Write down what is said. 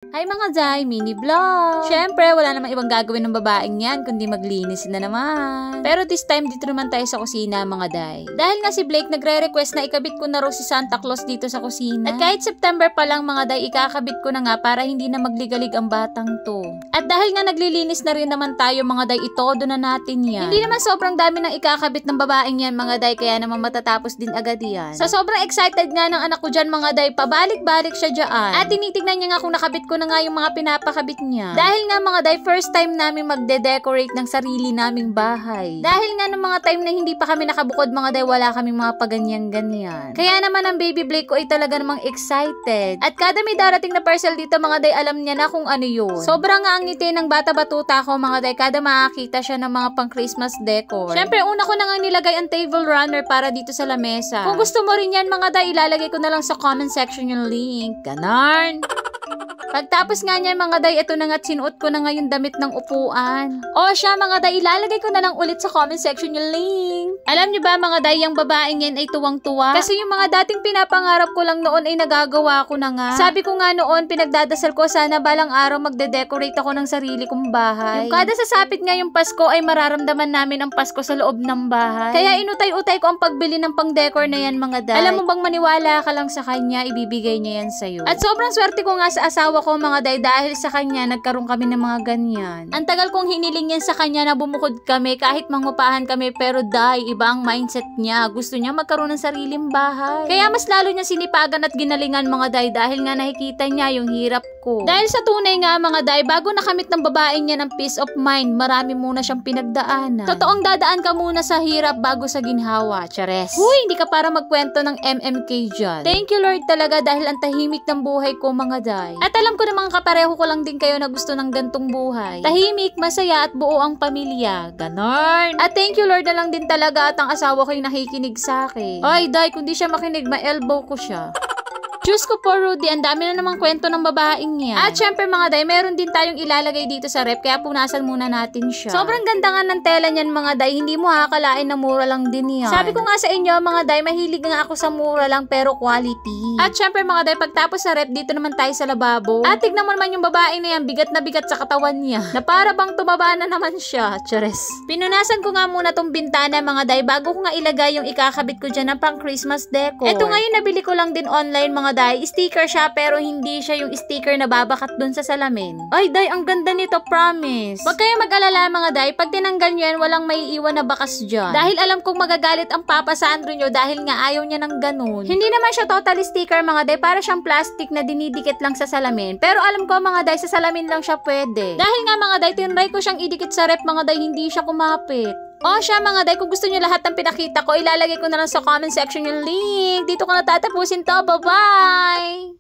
Hi mga Day, mini vlog! Syempre, wala namang ibang gagawin ng babaeng yan, kundi maglinis na naman. Pero this time, dito naman tayo sa kusina mga Day. Dahil nga si Blake nagre-request na ikabit ko na raw si Santa Claus dito sa kusina. At kahit September pa lang mga Day, ikakabit ko na nga para hindi na magligalig ang batang to. At dahil nga naglilinis na rin naman tayo mga Day, itodo na natin yan. Hindi naman sobrang dami ng ikakabit ng babaeng yan mga Day, kaya naman matatapos din agad yan. So sobrang excited nga ng anak ko dyan mga Day, pabalik-balik siya dyan. At tinitignan niya nga kung nakabit ko na nga yung mga pinapakabit niya. Dahil nga mga Day, first time namin magde-decorate ng sarili naming bahay. Dahil nga ng mga time na hindi pa kami nakabukod mga Day, wala kaming mga paganyan-ganyan. Kaya naman ang baby Blake ko ay talaga namang excited. At kada may darating na parcel dito mga Day, alam niya na kung ano yun. Sobrang nga ang ngiti ng bata-batuta ko mga Day, kada makakita siya ng mga pang Christmas decor. Syempre, una ko na nga nilagay ang table runner para dito sa lamesa. Kung gusto mo rin yan mga Day, ilalagay ko na lang sa comment section yung link. Ganon! Pagtapos nga niya mga Day, ito na nga sinuot ko na nga yung damit ng upuan. O siya mga Day, ilalagay ko na lang ulit sa comment section yung link. Alam niyo ba mga Day, yung babaeng yan ay tuwang-tuwa? Kasi yung mga dating pinapangarap ko lang noon ay nagagawa ko na nga. Sabi ko nga noon, pinagdadasal ko sana balang araw magde-decorate ako ng sarili kong bahay. Yung kada sasapit nga yung Pasko ay mararamdaman namin ang Pasko sa loob ng bahay. Kaya inutay-utay ko ang pagbili ng pang-decor na yan mga Day. Alam mo bang maniwala ka lang sa kanya, ibibigay niya yan sa'yo. At sobrang swerte ko nga sa asawa ko mga Day, dahil sa kanya nagkaroon kami ng mga ganyan. Ang tagal kong hiniling yan sa kanya na bumukod kami kahit mangupahan kami, pero Day, iba ang mindset niya. Gusto niya magkaroon ng sariling bahay. Kaya mas lalo niya sinipagan at ginalingan mga Day, dahil nga nakikita niya yung hirap ko. Dahil sa tunay nga mga Day, bago nakamit ng babaeng niya ng peace of mind, marami muna siyang pinagdaanan. Totoong dadaan ka muna sa hirap bago sa ginhawa. Chares. Huy, hindi ka para magkwento ng MMK dyan. Thank you Lord talaga, dahil ang tahimik ng buhay ko mga Day. At alam ko namang kapareho ko lang din kayo na gusto ng gantong buhay. Tahimik, masaya at buo ang pamilya. Ganon. At thank you Lord na lang din talaga at ang asawa ko yung nakikinig sa akin. Ay Day, kung di siya makinig, ma-elbow ko siya. Diyos ko po Rudy, ang dami na namang kwento ng babaeng yan. At syempre mga Day, meron din tayong ilalagay dito sa rep, kaya punasan muna natin siya. Sobrang ganda nga ng tela niyan mga Day, hindi mo hakalain na mura lang din yan. Sabi ko nga sa inyo mga Day, mahilig nga ako sa mura lang pero quality. At syempre mga Day, pagtapos sa rep, dito naman tayo sa lababo. At tignan mo naman yung babae na yan, bigat na bigat sa katawan niya. Na para bang tumaba na naman siya. Chares. Pinunasan ko nga muna tong bintana mga Day, bago ko nga ilagay yung ikakabit ko dyan ng pang Christmas decor. Ito ngayon nabili ko lang din online mga Day, sticker siya pero hindi siya yung sticker na babakat dun sa salamin. Ay Day, ang ganda nito, promise. Huwag kayo mag-alala mga Day, pag tinanggal nyo yan, walang maiiwan na bakas dyan. Dahil alam kong magagalit ang Papa Sandro nyo dahil nga ayaw niya ng ganun. Hindi naman siya totally sticker mga Day, para siyang plastic na dinidikit lang sa salamin. Pero alam ko mga Day, sa salamin lang siya pwede. Dahil nga mga Day, tinry ko siyang idikit sa rep mga Day, hindi siya kumapit. O siya mga Day, kung gusto nyo lahat ng pinakita ko, ilalagay ko na lang sa comment section yung link. Dito ko na tatapusin to. Bye-bye!